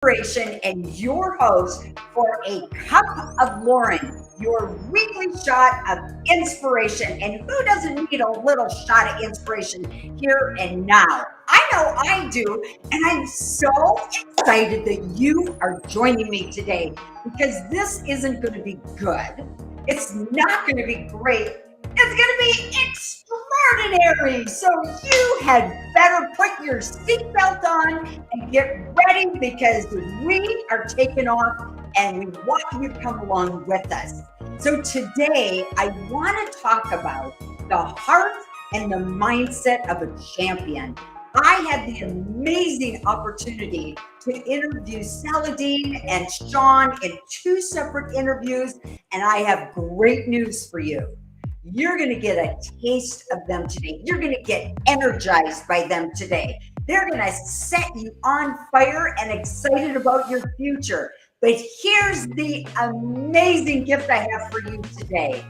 Inspiration and your host for A Cup of Lauren, your weekly shot of inspiration. And who doesn't need a little shot of inspiration here and now? I know I do. And I'm so excited that you are joining me today because this isn't going to be good. It's not going to be great. It's going to be extraordinary. So you had better put your seatbelt on and get ready because we are taking off and we want you to come along with us. So today I want to talk about the heart and the mindset of a champion. I had the amazing opportunity to interview Saladin and Sean in two separate interviews, and I have great news for you. You're going to get a taste of them today. You're going to get energized by them today. They're going to set you on fire and excited about your future. But here's the amazing gift I have for you today.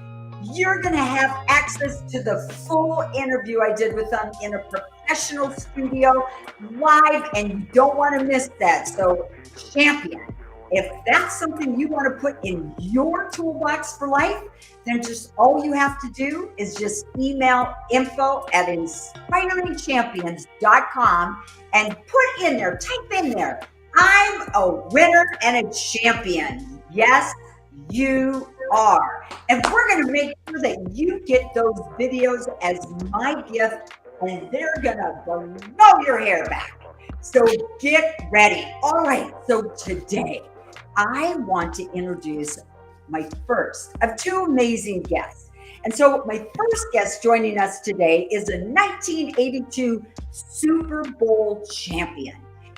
You're going to have access to the full interview I did with them in a professional studio live, and you don't want to miss that. So, champion, if that's something you want to put in your toolbox for life, then just all you have to do is just email info@inspiringchampions.com and put in there, type in there, I'm a winner and a champion. Yes, you are. And we're going to make sure that you get those videos as my gift, and they're going to blow your hair back. So get ready. All right. So today, I want to introduce my first of two amazing guests. And so my first guest joining us today is a 1982 Super Bowl champion.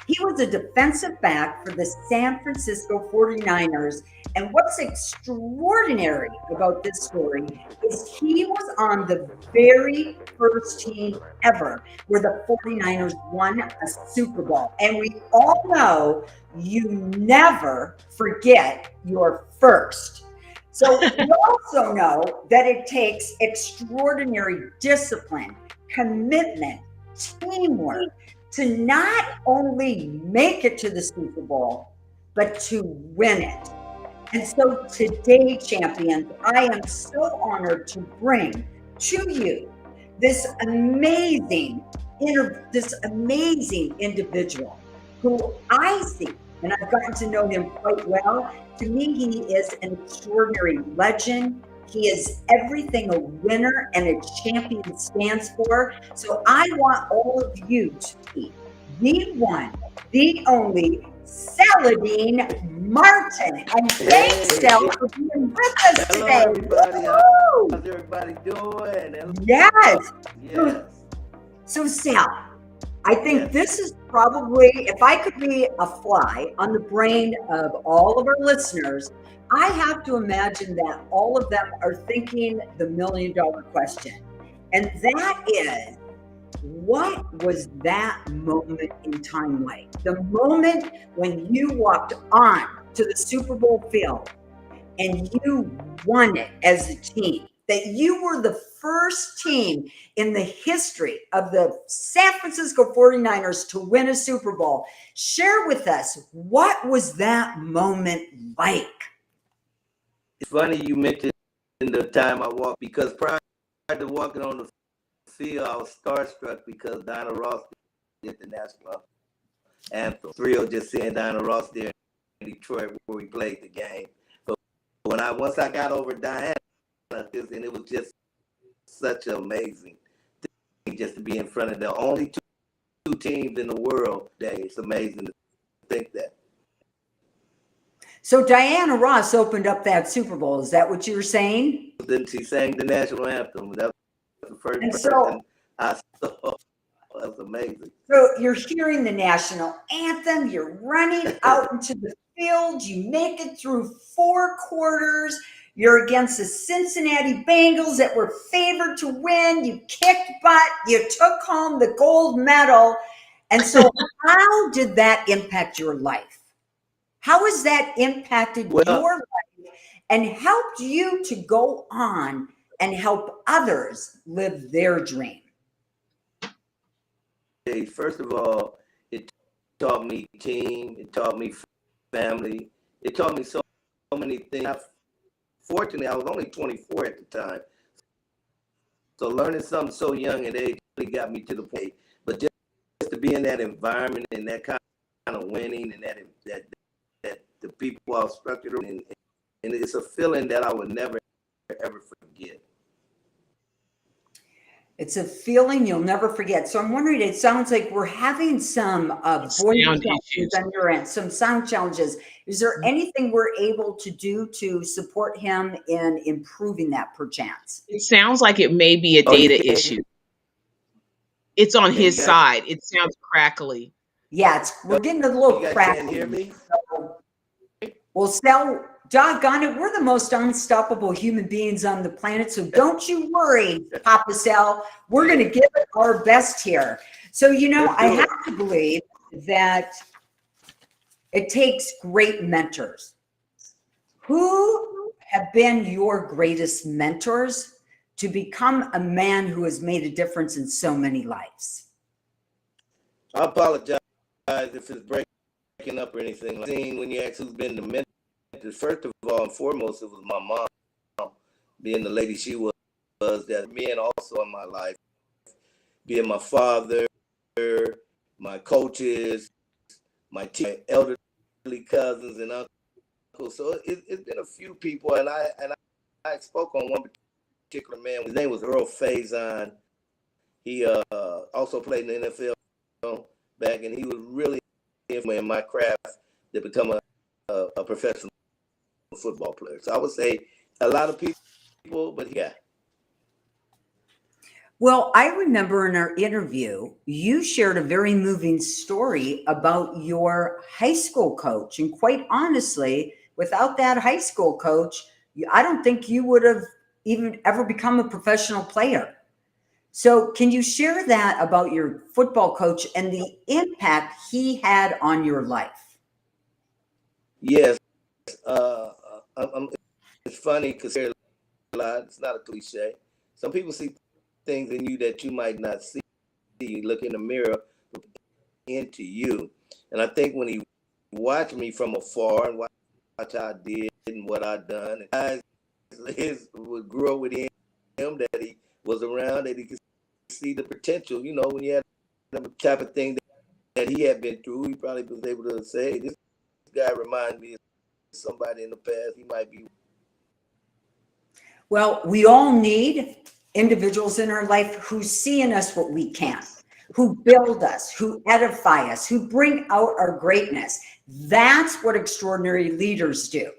He was a defensive back for the San Francisco 49ers. And what's extraordinary about this story is he was on the very first team ever where the 49ers won a Super Bowl. And we all know you never forget your first. So we also know that it takes extraordinary discipline, commitment, teamwork to not only make it to the Super Bowl, but to win it. And so today, champions, I am so honored to bring to you this amazing individual who I see, and I've gotten to know him quite well. To me, he is an extraordinary legend. He is everything a winner and a champion stands for. So I want all of you to be the one, the only Saladin Martin. And thanks, Sal, for being with us today. Everybody. How's everybody doing? Yes. Yes. So Sal, I think this is probably, if I could be a fly on the brain of all of our listeners, I have to imagine that all of them are thinking the $1 million question. And that is, what was that moment in time like? The moment when you walked on to the Super Bowl field and you won it as a team, that you were the first team in the history of the San Francisco 49ers to win a Super Bowl. Share with us, what was that moment like? It's funny you mentioned the time I walked, because prior to walking on the field, I was starstruck because Diana Ross did the national anthem. Thrilled just seeing Diana Ross there in Detroit where we played the game. But once I got over Diana, and it was just such an amazing thing just to be in front of the only two teams in the world today. It's amazing to think that. So Diana Ross opened up that Super Bowl. Is that what you were saying? Then she sang the national anthem. That was the first person I saw. That was amazing. So you're hearing the national anthem. You're running out into the field. You make it through 4 quarters. You're against the Cincinnati Bengals that were favored to win. You kicked butt. You took home the gold medal. And so how did that impact your life? How has that impacted your life and helped you to go on and help others live their dream? First of all, it taught me team. It taught me family. It taught me so many things. Fortunately, I was only 24 at the time. So learning something so young at age really got me to the point. But just to be in that environment and that kind of winning and that the people are structured and it's a feeling that I would never ever forget. It's a feeling you'll never forget. So I'm wondering, it sounds like we're having some voice challenges on your end, some sound challenges. Is there anything we're able to do to support him in improving that perchance? It sounds like it may be a data issue. It's on his side. It sounds crackly. Yeah, we're getting a little crackly. Can't hear me? Well, doggone it, we're the most unstoppable human beings on the planet. So don't you worry, Papa Sal. We're going to give it our best here. So, I have to believe that it takes great mentors. Who have been your greatest mentors to become a man who has made a difference in so many lives? I apologize if it's breaking up or anything. When you ask who's been the mentor, first of all and foremost, it was my mom, being the lady she was, that men also in my life, being my father, my coaches, my elderly cousins and uncles. So it's been a few people, and I spoke on one particular man. His name was Earl Faison. He also played in the NFL back, and he was really in my craft to become a professional football player. So I would say a lot of people, but yeah. Well, I remember in our interview, you shared a very moving story about your high school coach. And quite honestly, without that high school coach, I don't think you would have even ever become a professional player. So can you share that about your football coach and the impact he had on your life? Yes. It's funny because it's not a cliche. Some people see things in you that you might not see. You look in the mirror into you. And I think when he watched me from afar and watched how I did and what I done, and his would grow with him that he was around, that he could see the potential. When you had the type of thing that he had been through, he probably was able to say, this guy reminds me of somebody in the past. He might be. Well, we all need individuals in our life who see in us what we can't, who build us, who edify us, who bring out our greatness. That's what extraordinary leaders do.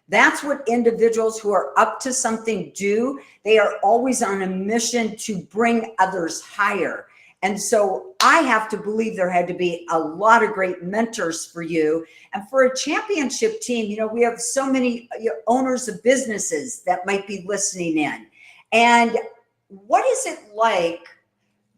That's what individuals who are up to something do. They are always on a mission to bring others higher. And so I have to believe there had to be a lot of great mentors for you. And for a championship team, we have so many owners of businesses that might be listening in. And what is it like?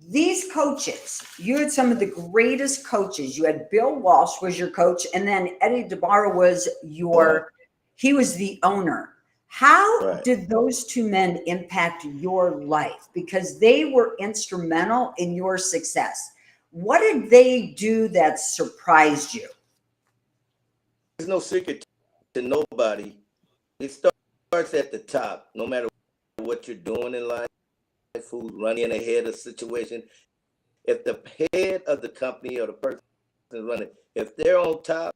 These coaches, you had some of the greatest coaches. You had Bill Walsh was your coach, and then Eddie DeBarra was he was the owner. How did those two men impact your life? Because they were instrumental in your success. What did they do that surprised you? There's no secret to nobody. It starts at the top, no matter what you're doing in life, who's running ahead of the situation. If the head of the company or the person running, if they're on top,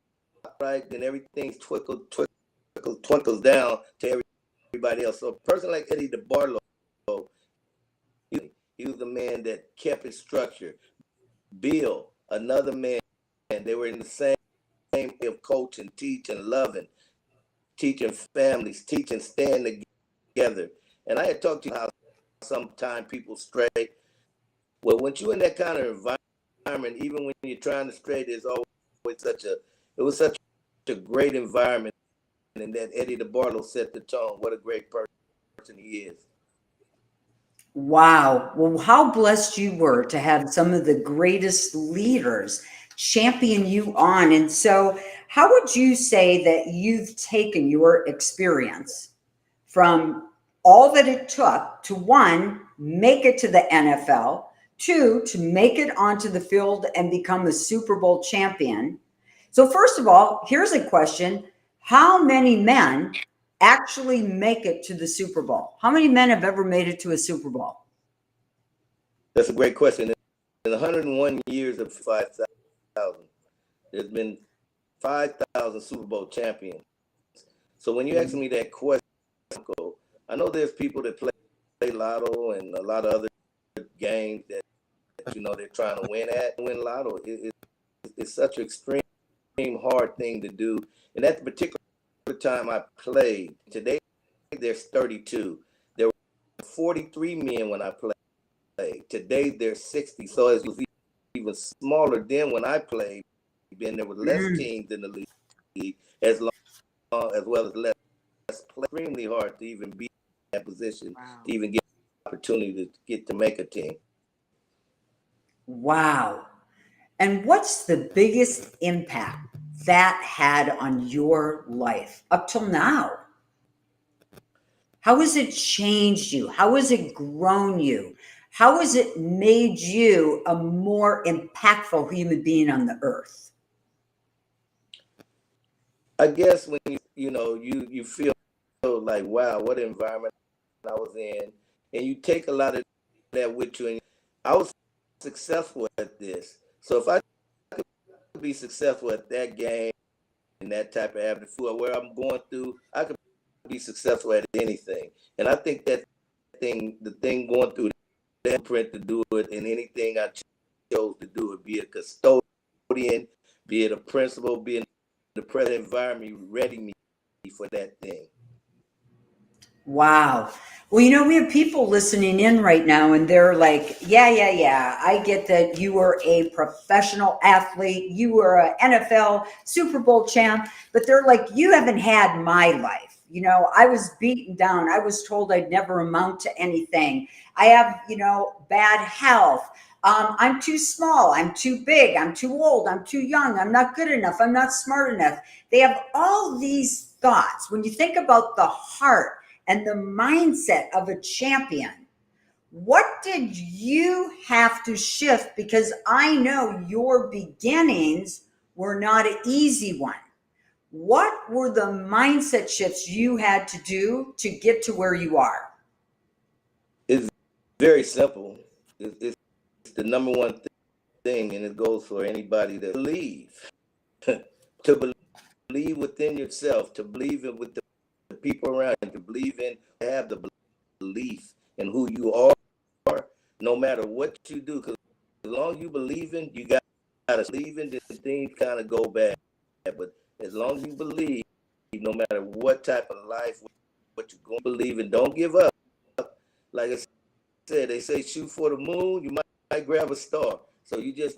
right, then everything's twinkles down to everybody else. So a person like Eddie DeBarlo, he was the man that kept it structured. Bill, another man, they were in the same way of coaching, teaching, loving, teaching families, teaching, staying together. And I had talked to you how sometimes people stray. Well, once you're in that kind of environment, even when you're trying to stray, there's always it was such a great environment. And that Eddie DeBarlo set the tone. What a great person he is. Wow. Well, how blessed you were to have some of the greatest leaders champion you on. And so how would you say that you've taken your experience from all that it took to, one, make it to the NFL, 2, to make it onto the field and become a Super Bowl champion. So, first of all, here's a question. How many men actually make it to the Super Bowl? How many men have ever made it to a Super Bowl? That's a great question. In 101 years of 5,000, there's been 5,000 Super Bowl champions. So when you ask me that question, I know there's people that play lotto and a lot of other games that they're trying to win lotto. It's such an extreme hard thing to do. And at the particular time I played, today there's 32. There were 43 men when I played. Today there's 60. So it was even smaller then when I played. Then there were less teams in the league, as well as less play. Extremely hard to even be in that position, to even get the opportunity to make a team. Wow. And what's the biggest impact that had on your life up till now? How has it changed you? How has it grown you? How has it made you a more impactful human being on the earth? I guess when you feel like, wow, what environment I was in, and you take a lot of that with you. And I was successful at this, so if I could be successful at that game and that type of attitude, where I'm going through, I could be successful at anything. And I think the thing going through that print to do it, and anything I chose to do it, be a custodian, be it a principal, be in the present environment, ready me for that thing. Wow. Well, we have people listening in right now and they're like, yeah. I get that you were a professional athlete. You were an NFL Super Bowl champ, but they're like, you haven't had my life. I was beaten down. I was told I'd never amount to anything. I have, bad health. I'm too small. I'm too big. I'm too old. I'm too young. I'm not good enough. I'm not smart enough. They have all these thoughts. When you think about the heart and the mindset of a champion, what did you have to shift? Because I know your beginnings were not an easy one. What were the mindset shifts you had to do to get to where you are? It's very simple. It's the number one thing, and it goes for anybody to believe. To believe within yourself, to believe in with the people around you, to believe in, to have the belief in who you are, no matter what you do. Because as long as you believe in, you got to believe in, then things kind of go bad. But as long as you believe, no matter what type of life, what you're going to believe in, don't give up. Like I said, they say shoot for the moon, you might grab a star. So you just.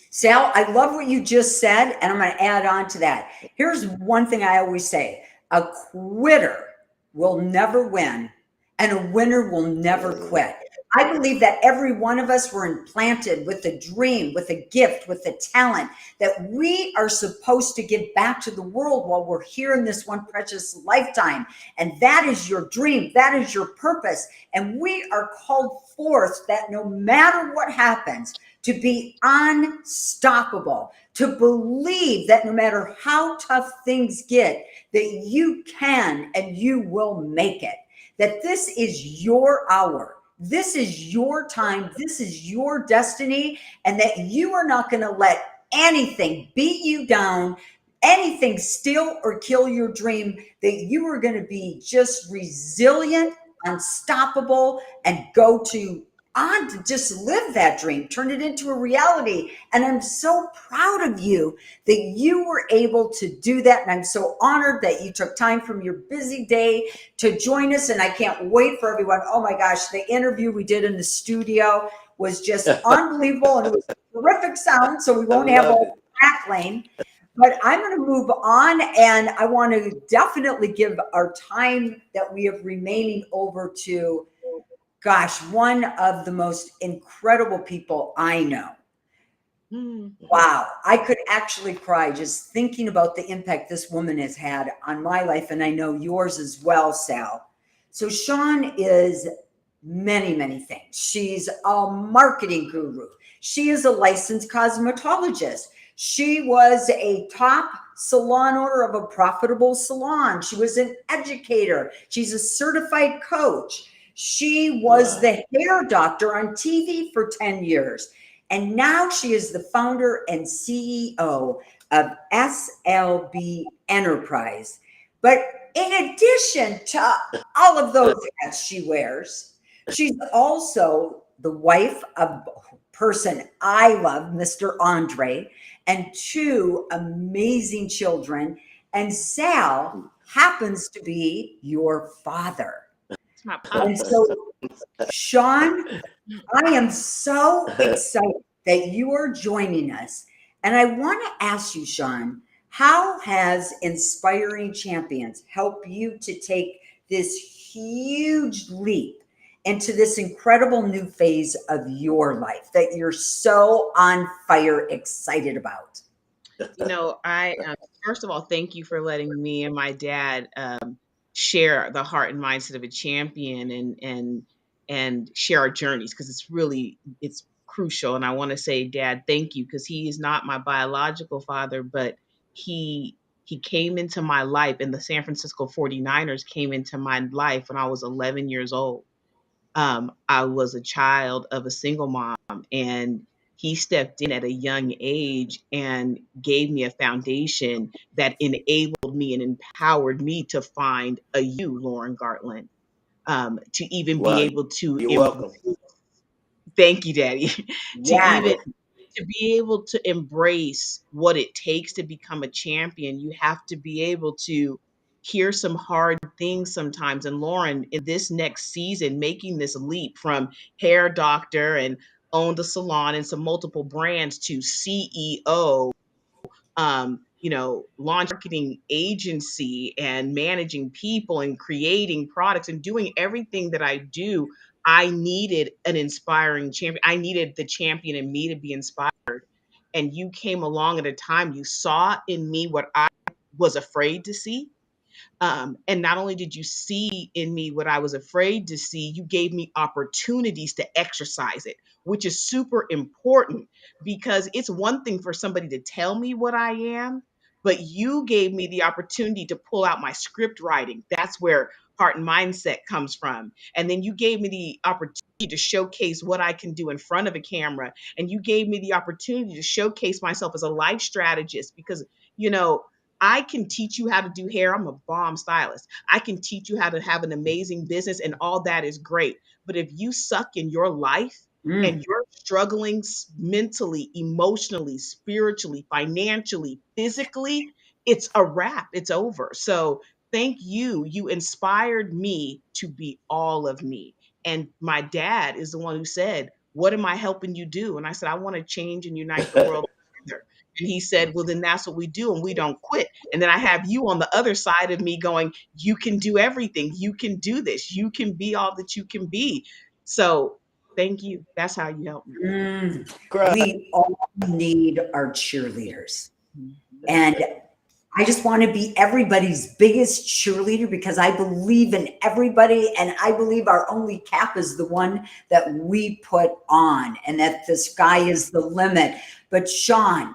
Sal, I love what you just said, and I'm going to add on to that. Here's one thing I always say: a quitter will never win, and a winner will never quit. I believe that every one of us were implanted with a dream, with a gift, with a talent that we are supposed to give back to the world while we're here in this one precious lifetime. And that is your dream. That is your purpose. And we are called forth that no matter what happens, to be unstoppable, to believe that no matter how tough things get, that you can and you will make it, that this is your hour. This is your time. This is your destiny, and that you are not going to let anything beat you down, anything steal or kill your dream, that you are going to be just resilient, unstoppable, and go on to just live that dream, turn it into a reality. And I'm so proud of you that you were able to do that. And I'm so honored that you took time from your busy day to join us. And I can't wait for everyone. Oh my gosh, the interview we did in the studio was just unbelievable. And it was terrific sound. So we won't have all the crackling. But I'm going to move on, and I want to definitely give our time that we have remaining over to, gosh, one of the most incredible people I know. Wow. I could actually cry just thinking about the impact this woman has had on my life. And I know yours as well, Sal. So Sean is many, many things. She's a marketing guru. She is a licensed cosmetologist. She was a top salon owner of a profitable salon. She was an educator. She's a certified coach. She was the hair doctor on TV for 10 years. And now she is the founder and CEO of SLB Enterprise. But in addition to all of those hats she wears, she's also the wife of a person I love, Mr. Andre, and two amazing children. And Sal happens to be your father. It's my And pops. so, Sean, I am so excited that you are joining us. And I want to ask you, Sean, how has Inspiring Champions helped you to take this huge leap into this incredible new phase of your life that you're so on fire excited about? I first of all, thank you for letting me and my dad share the heart and mindset of a champion and share our journeys because it's crucial. And I want to say, Dad, thank you because he is not my biological father, but he he came into my life, and the San Francisco 49ers came into my life when I was 11 years old. I was a child of a single mom, and he stepped in at a young age and gave me a foundation that enabled me and empowered me to find a you, Lauren Gartland, to even be Wow. able to You're welcome. thank you, Daddy, to Yes. even to be able to embrace what it takes to become a champion. You have to be able to hear some hard things sometimes. And Lauren, in this next season, making this leap from hair doctor and own the salon and some multiple brands to CEO, launch marketing agency and managing people and creating products and doing everything that I do. I needed an inspiring champion. I needed the champion in me to be inspired. And you came along at a time you saw in me what I was afraid to see, and not only did you see in me what I was afraid to see, you gave me opportunities to exercise it, which is super important because it's one thing for somebody to tell me what I am, but you gave me the opportunity to pull out my script writing. That's where heart and mindset comes from. And then you gave me the opportunity to showcase what I can do in front of a camera. And you gave me the opportunity to showcase myself as a life strategist because, you know, I can teach you how to do hair. I'm a bomb stylist. I can teach you how to have an amazing business, and all that is great. But if you suck in your life and Mm. you're struggling mentally, emotionally, spiritually, financially, physically, it's a wrap. It's over. So thank you. You inspired me to be all of me. And my dad is the one who said, "What am I helping you do?" And I said, "I want to change and unite the world together." And he said, "Well, then that's what we do, and we don't quit." And then I have you on the other side of me going, "You can do everything. You can do this. You can be all that you can be." So thank you. That's how you help me. Mm. Cry. We all need our cheerleaders. Mhm. And I just want to be everybody's biggest cheerleader because I believe in everybody and I believe our only cap is the one that we put on and that the sky is the limit. But Sean,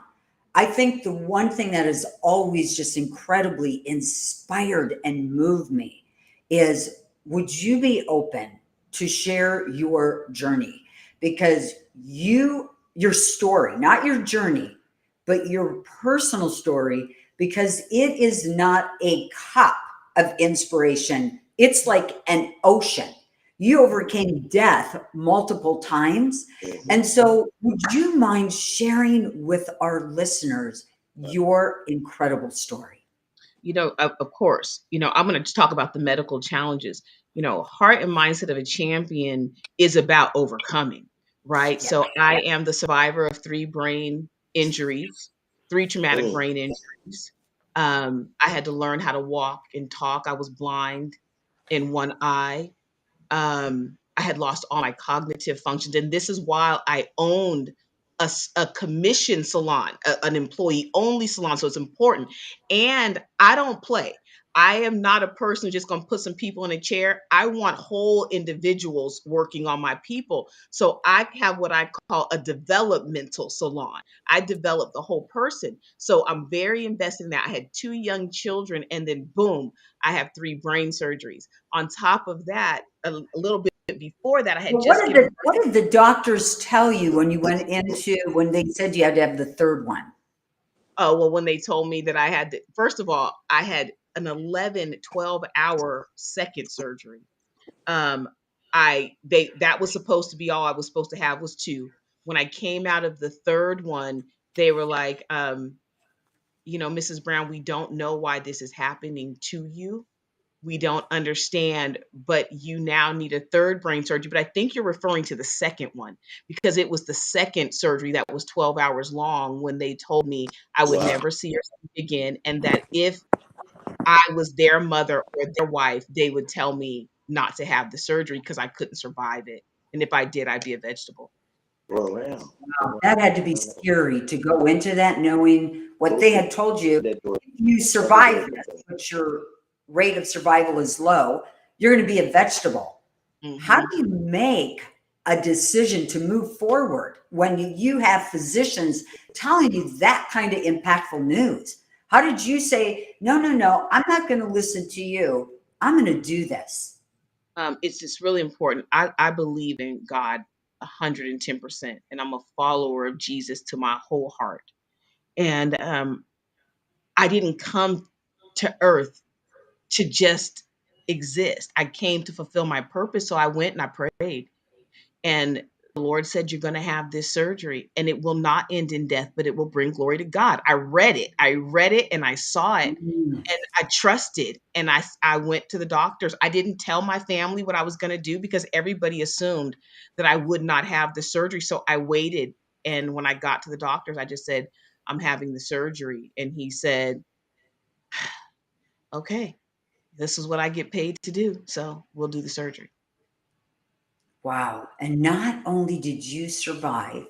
I think the one thing that has always just incredibly inspired and moved me is would you be open to share your journey? Because your story, not your journey, but your personal story, because it is not a cup of inspiration. It's like an ocean. You overcame death multiple times. And so, would you mind sharing with our listeners your incredible story? Of course, I'm going to talk about the medical challenges. Heart and mindset of a champion is about overcoming, right? Yeah. So I am the survivor of three brain injuries, three traumatic Mm. brain injuries. I had to learn how to walk and talk. I was blind in one eye. I had lost all my cognitive functions. And this is while I owned a commission salon, an employee only salon. So it's important. And I don't play. I am not a person who's just going to put some people in a chair. I want whole individuals working on my people. So I have what I call a developmental salon. I develop the whole person. So I'm very invested in that. I had 2 young children, and then boom, I have 3 brain surgeries. On top of that, a little bit before that, I had Well, just given birth. what did the doctors tell you when you went into, when they said you had to have the third one? Oh, well, when they told me that I had to, first of all, I had an 11, 12-hour second surgery. Um, that was supposed to be all I was supposed to have was 2. When I came out of the third one, they were like, Mrs. Brown, we don't know why this is happening to you. We don't understand, but you now need a third brain surgery. But I think you're referring to the second one because it was the second surgery that was 12 hours long when they told me I would Wow. never see her again. And that if I was their mother or their wife, they would tell me not to have the surgery because I couldn't survive it. And if I did, I'd be a vegetable. Well, wow. That had to be scary to go into that knowing what they had told you. If you survive this, but your rate of survival is low, you're going to be a vegetable. How Mhm. do you make a decision to move forward when you have physicians telling you that kind of impactful news? How did you say, no, I'm not going to listen to you. I'm going to do this? It's just really important. I believe in God 110%, and I'm a follower of Jesus to my whole heart. And I didn't come to earth to just exist. I came to fulfill my purpose. So I went and I prayed. And the Lord said, you're going to have this surgery and it will not end in death, but it will bring glory to God. I read it. I read it and I saw it Mm, and I trusted. And I went to the doctors. I didn't tell my family what I was going to do because everybody assumed that I would not have the surgery. So I waited. And when I got to the doctors, I just said, I'm having the surgery. And he said, okay, this is what I get paid to do. So we'll do the surgery. wow. And not only did you survive,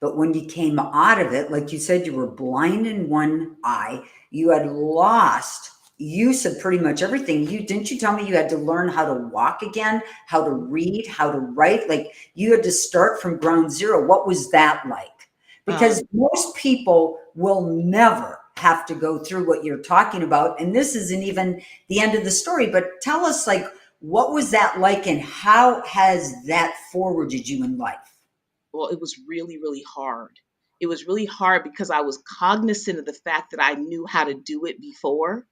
but when you came out of it, like you said, you were blind in one eye, you had lost use of pretty much everything. You tell me you had to learn how to walk again, how to read, how to write? Like you had to start from ground zero. What was that like? Because Um, most people will never have to go through what you're talking about. And this isn't even the end of the story, but tell us, like, what was that like and how has that forwarded you in life? well, it was really, really hard. It was really hard because I was cognizant of the fact that I knew how to do it before,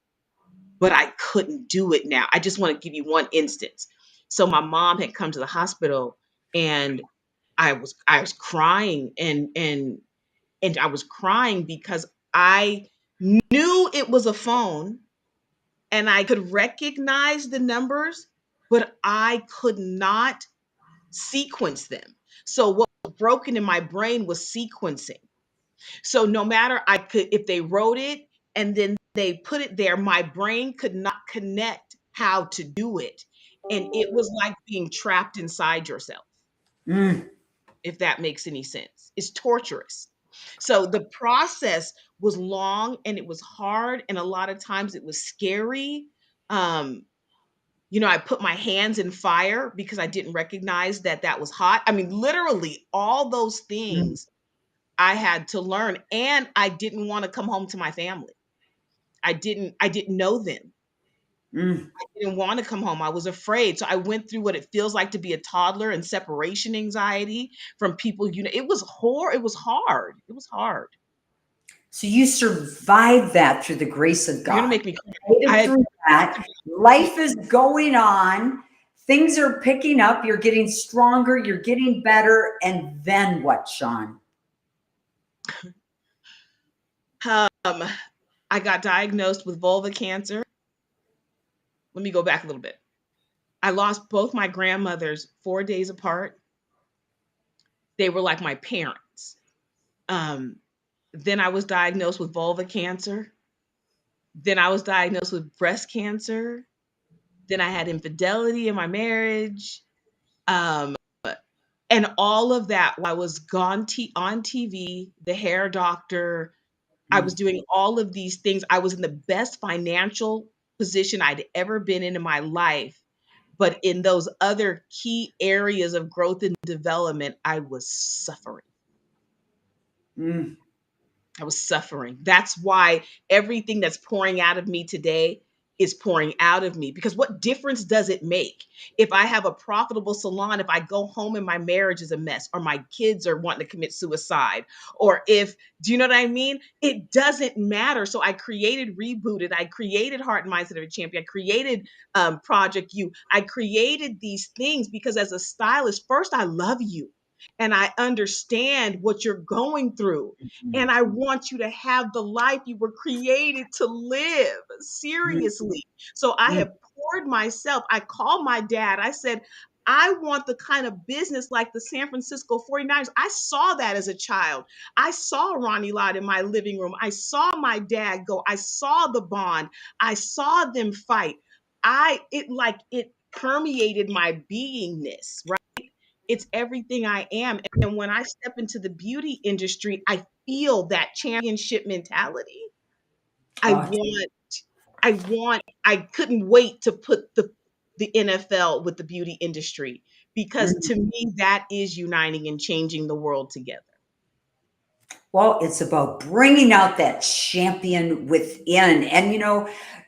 but I couldn't do it now. I just want to give you one instance. So my mom had come to the hospital and I was crying and I was crying because I knew it was a phone and I could recognize the numbers, but I could not sequence them. So what was broken in my brain was sequencing. So no matter I could, if they wrote it and then they put it there, my brain could not connect how to do it. And it was like being trapped inside yourself, Mm, if that makes any sense. It's torturous. So the process was long and it was hard. And a lot of times it was scary. Um, I put my hands in fire because I didn't recognize that that was hot. I mean, literally all those mm, things I had to learn, and I didn't want to come home to my family. I didn't know them. mm. I didn't want to come home. I was afraid. So I went through what it feels like to be a toddler and separation anxiety from people, it was it was hard. It was hard. So you survived that through the grace of You're gonna God. make me cry. Made I it had through that. Life is going on. Things are picking up. You're getting stronger. You're getting better. And then what, Sean? um I got diagnosed with vulva cancer. Let me go back a little bit. I lost both my grandmothers 4 days apart. They were like my parents. Um then I was diagnosed with vulva cancer. Then I was diagnosed with breast cancer. Then I had infidelity in my marriage. Um, And all of that, I was on TV, the hair doctor. I was Mm, doing all of these things. I was in the best financial position I'd ever been in my life. But in those other key areas of growth and development, I was suffering. mm, I was suffering. That's why everything that's pouring out of me today is pouring out of me, because what difference does it make if I have a profitable salon, if I go home and my marriage is a mess, or my kids are wanting to commit suicide, or if, do you know what I mean? It doesn't matter. So I created Rebooted. I created Heart and Mindset of a Champion. I created Project You. I created these things because as a stylist, first, I love you and I understand what you're going through. mm, And I want you to have the life you were created to live. mm, Seriously. So I mm, have poured myself. I called my dad. I said, I want the kind of business like the San Francisco 49ers. I saw that as a child. I saw Ronnie Lott in my living room. I saw my dad go. I saw the bond. I saw them fight. It permeated my beingness, right? It's everything I am. And when I step into the beauty industry, I feel that championship mentality. I oh, want, I couldn't wait to put the NFL with the beauty industry, because mm. to me, that is uniting and changing the world together. Well, it's about bringing out that champion within. And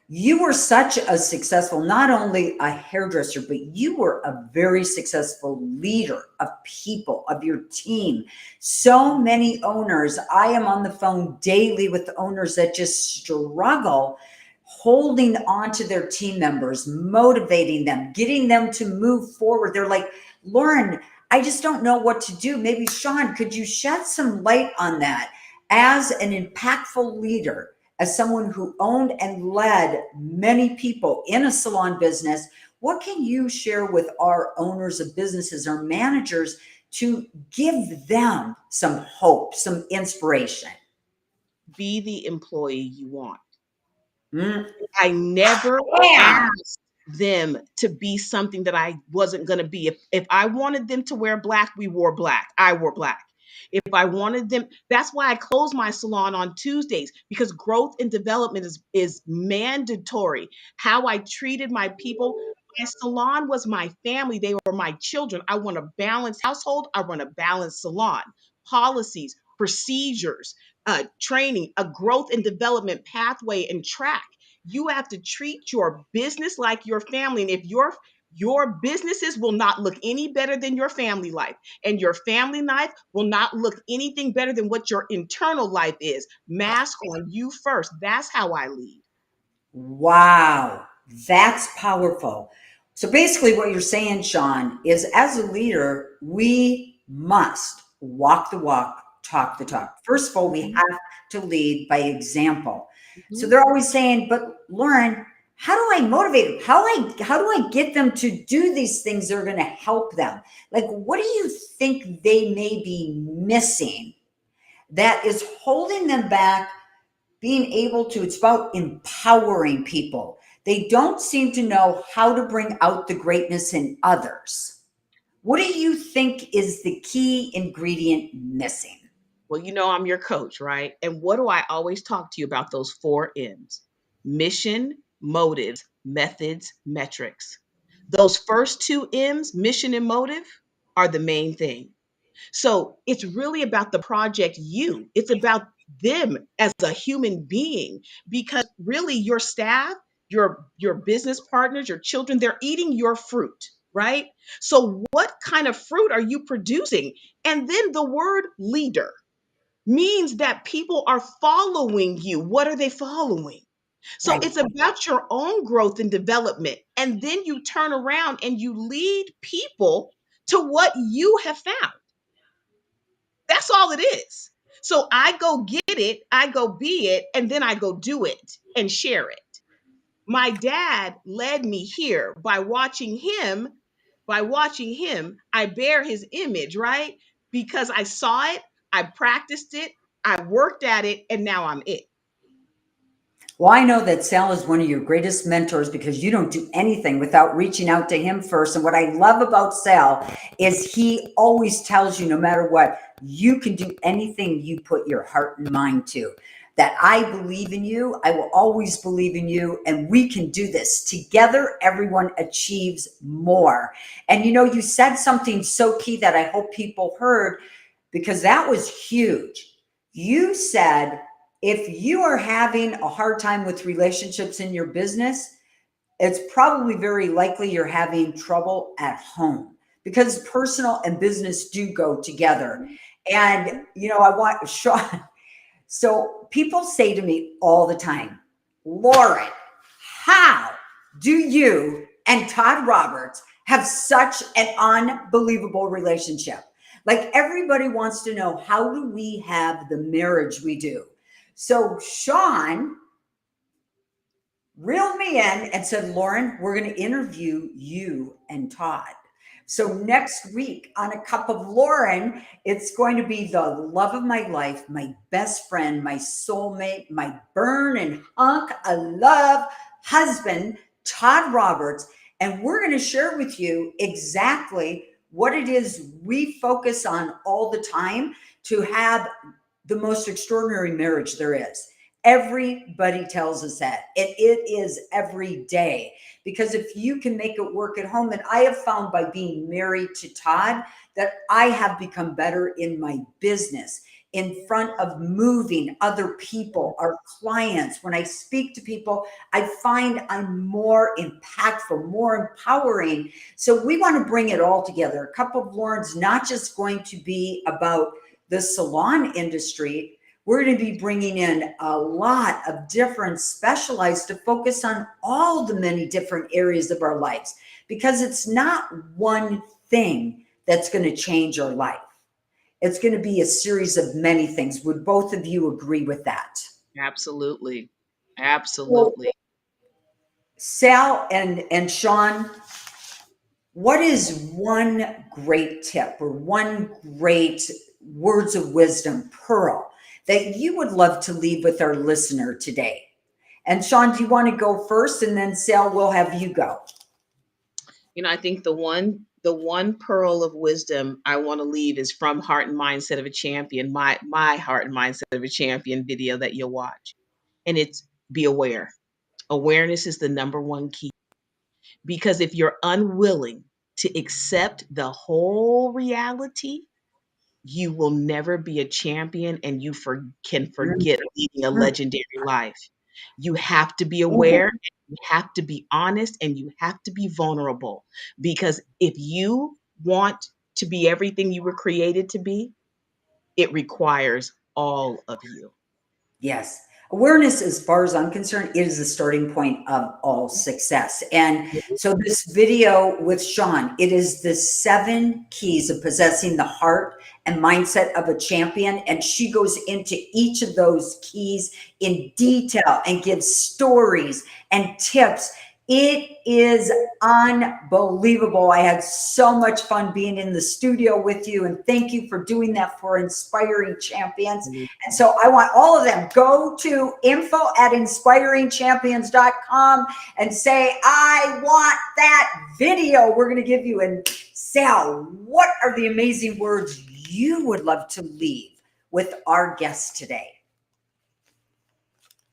you were such a successful, not only a hairdresser, but you were a very successful leader of people, of your team. So many owners, I am on the phone daily with owners that just struggle holding on to their team members, motivating them, getting them to move forward. They're like, Lauren, I just don't know what to do. Maybe Sean, could you shed some light on that? As an impactful leader, as someone who owned and led many people in a salon business, what can you share with our owners of businesses or managers to give them some hope, some inspiration? Be the employee you want. Mm, I never yeah. asked them to be something that I wasn't going to be. If I wanted them to wear black, we wore black. I wore black. If I wanted them, that's why I close my salon on Tuesdays, because growth and development is mandatory. How I treated my people. My salon was my family. They were my children. I want a balanced household. I run a balanced salon. Policies, procedures, training, a growth and development pathway and track. You have to treat your business like your family. And if your businesses will not look any better than your family life, and your family life will not look anything better than what your internal life is. Mask on you first. That's how I lead. Wow, that's powerful. So basically, what you're saying, Sean, is as a leader, we must walk the walk, talk the talk. First of all, we Mhm, have to lead by example. So mhm. they're always saying, but Lauren, how do I motivate them? How do I get them to do these things that are going to help them? Like, what do you think they may be missing that is holding them back being able to, it's about empowering people. They don't seem to know how to bring out the greatness in others. What do you think is the key ingredient missing? Well, I'm your coach, right? And what do I always talk to you about? Those four M's: mission, motives, methods, metrics. Those first two M's, mission and motive, are the main thing. So it's really about the project you. It's about them as a human being, because really your staff, your business partners, your children, they're eating your fruit, right? So what kind of fruit are you producing? And then the word leader means that people are following you. What are they following? So Right. it's about your own growth and development. And then you turn around and you lead people to what you have found. That's all it is. So I go get it, I go be it, and then I go do it and share it. My dad led me here by watching him, I bear his image, right? Because I saw it, I practiced it, I worked at it, and now I'm it. Well, I know that Sal is one of your greatest mentors because you don't do anything without reaching out to him first. And what I love about Sal is he always tells you, no matter what, you can do anything you put your heart and mind to. That I believe in you. I will always believe in you. And we can do this together. Everyone achieves more. And you said something so key that I hope people heard because that was huge. You said, if you are having a hard time with relationships in your business, it's probably very likely you're having trouble at home because personal and business do go together. And, I want Sean. So people say to me all the time, Lauren, how do you and Todd Roberts have such an unbelievable relationship? Like everybody wants to know, how do we have the marriage we do? So Sean reeled me in and said, Lauren, we're going to interview you and Todd. So next week on A Cup of Lauren, it's going to be the love of my life, my best friend, my soulmate, my burn and hunk of love husband, Todd Roberts. And we're going to share with you exactly what it is we focus on all the time to have the most extraordinary marriage there is. Everybody tells us that. And it is every day. Because if you can make it work at home, and I have found by being married to Todd that I have become better in my business, in front of moving other people, our clients. When I speak to people, I find I'm more impactful, more empowering. So we want to bring it all together. A Cup of Lauren's not just going to be about the salon industry. We're going to be bringing in a lot of different specialized to focus on all the many different areas of our lives, because it's not one thing that's going to change our life. It's going to be a series of many things. Would both of you agree with that? Absolutely. Well, Absolutely. Sal and Sean, what is one great tip or one great words of wisdom, pearl, that you would love to leave with our listener today? And Sean, do you want to go first? And then Sal, we'll have you go. I think the one pearl of wisdom I want to leave is from Heart and Mindset of a Champion, my Heart and Mindset of a Champion video that you'll watch. And it's be aware. Awareness is the number one key, because if you're unwilling to accept the whole reality, you will never be a champion, and can forget leading a legendary life. You have to be aware, you have to be honest, and you have to be vulnerable. Because if you want to be everything you were created to be, it requires all of you. Yes. Awareness, as far as I'm concerned, is the starting point of all success. And so, this video with Sean, it is the 7 keys of possessing the heart and mindset of a champion. And she goes into each of those keys in detail and gives stories and tips. It is unbelievable. I had so much fun being in the studio with you. And thank you for doing that for Inspiring Champions. And so I want all of them, go to info@inspiringchampions.com and say, I want that video. We're going to give you. And Sal, what are the amazing words you would love to leave with our guests today?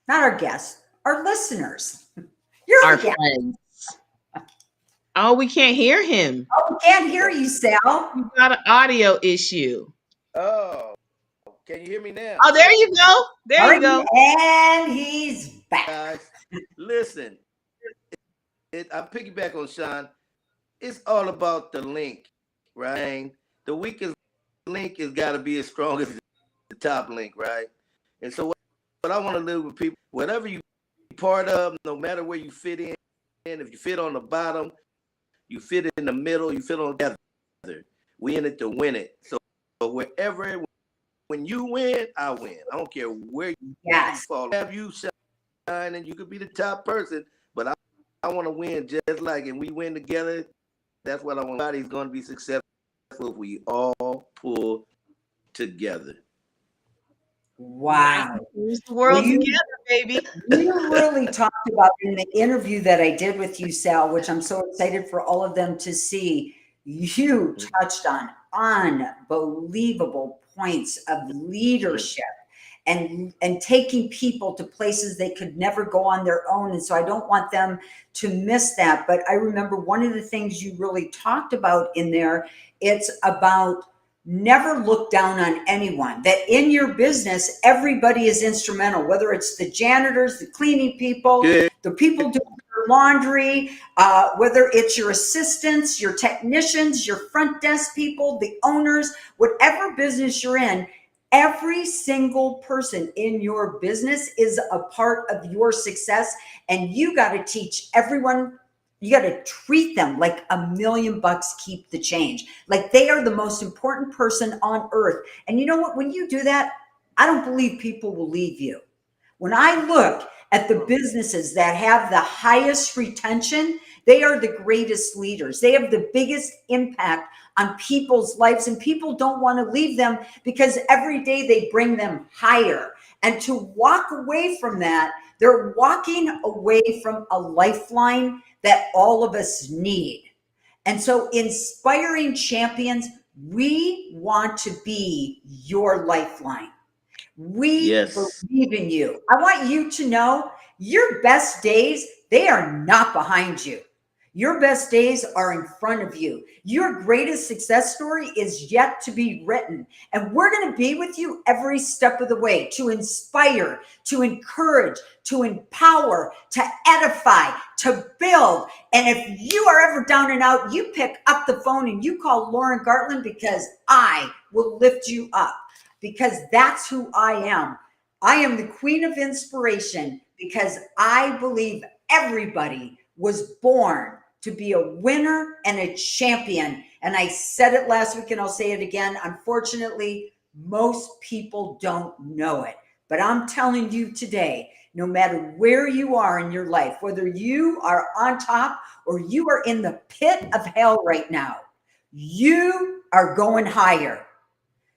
Not our guests, our listeners. You're Our the guest. friends. Oh, we can't hear him. Oh, we can't hear you, Sal. We got an audio issue. Oh, can you hear me now? Oh, there you go. There you go. And he's back. Guys, listen, I piggyback on Sean. It's all about the link, right? The weakest link has got to be as strong as the top link, right? And so what I want to live with people, whatever you part of, no matter where you fit in, if you fit on the bottom, you fit in the middle, you fit on together. We in it to win it. So wherever, when you win, I win. I don't care where you fall. Have you shine, and you could be the top person, but I want to win just like, and we win together. That's what I want. Everybody's going to be successful if we all pull together. Yeah, Wow. use the Well, world together, baby. you really talked about in the interview that I did with you, Sal, which I'm so excited for all of them to see. You touched on unbelievable points of leadership and taking people to places they could never go on their own. And so I don't want them to miss that. But I remember one of the things you really talked about in there, it's about never look down on anyone. That in your business, everybody is instrumental, whether it's the janitors, the cleaning people, Good. the people doing your laundry, whether it's your assistants, your technicians, your front desk people, the owners, whatever business you're in, every single person in your business is a part of your success. And you got to teach everyone, you got to treat them like $1,000,000 keep the change. Like they are the most important person on earth. And you know what? When you do that, I don't believe people will leave you. When I look at the businesses that have the highest retention, they are the greatest leaders. They have the biggest impact on people's lives, and people don't want to leave them because every day they bring them higher. And to walk away from that, they're walking away from a lifeline that all of us need. And so, inspiring champions, we want to be your lifeline. We Yes. believe in you. I want you to know your best days, they are not behind you. Your best days are in front of you. Your greatest success story is yet to be written. And we're going to be with you every step of the way to inspire, to encourage, to empower, to edify, to build. And if you are ever down and out, you pick up the phone and you call Lauren Gartland, because I will lift you up, because that's who I am. I am the queen of inspiration because I believe everybody was born to be a winner and a champion. And I said it last week and I'll say it again. Unfortunately, most people don't know it. But I'm telling you today, no matter where you are in your life, whether you are on top or you are in the pit of hell right now, you are going higher.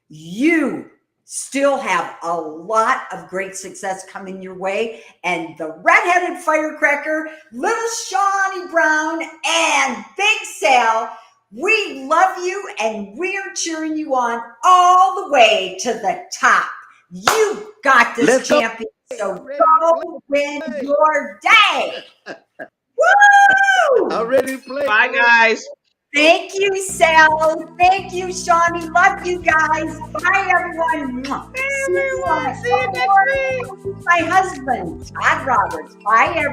You still have a lot of great success coming your way. And the redheaded firecracker, little Shawnee Brown, and Big Sal, we love you and we are cheering you on all the way to the top. You got this, Let's go. champion. So Ready go win to play. your day. I'm Woo! ready to play. Bye, guys. Thank you, Sal. Thank you, Shawnee. Love you guys. Bye, everyone. See you on Everyone, a see you couple next more week. days with my husband, Todd Roberts. Bye, everyone.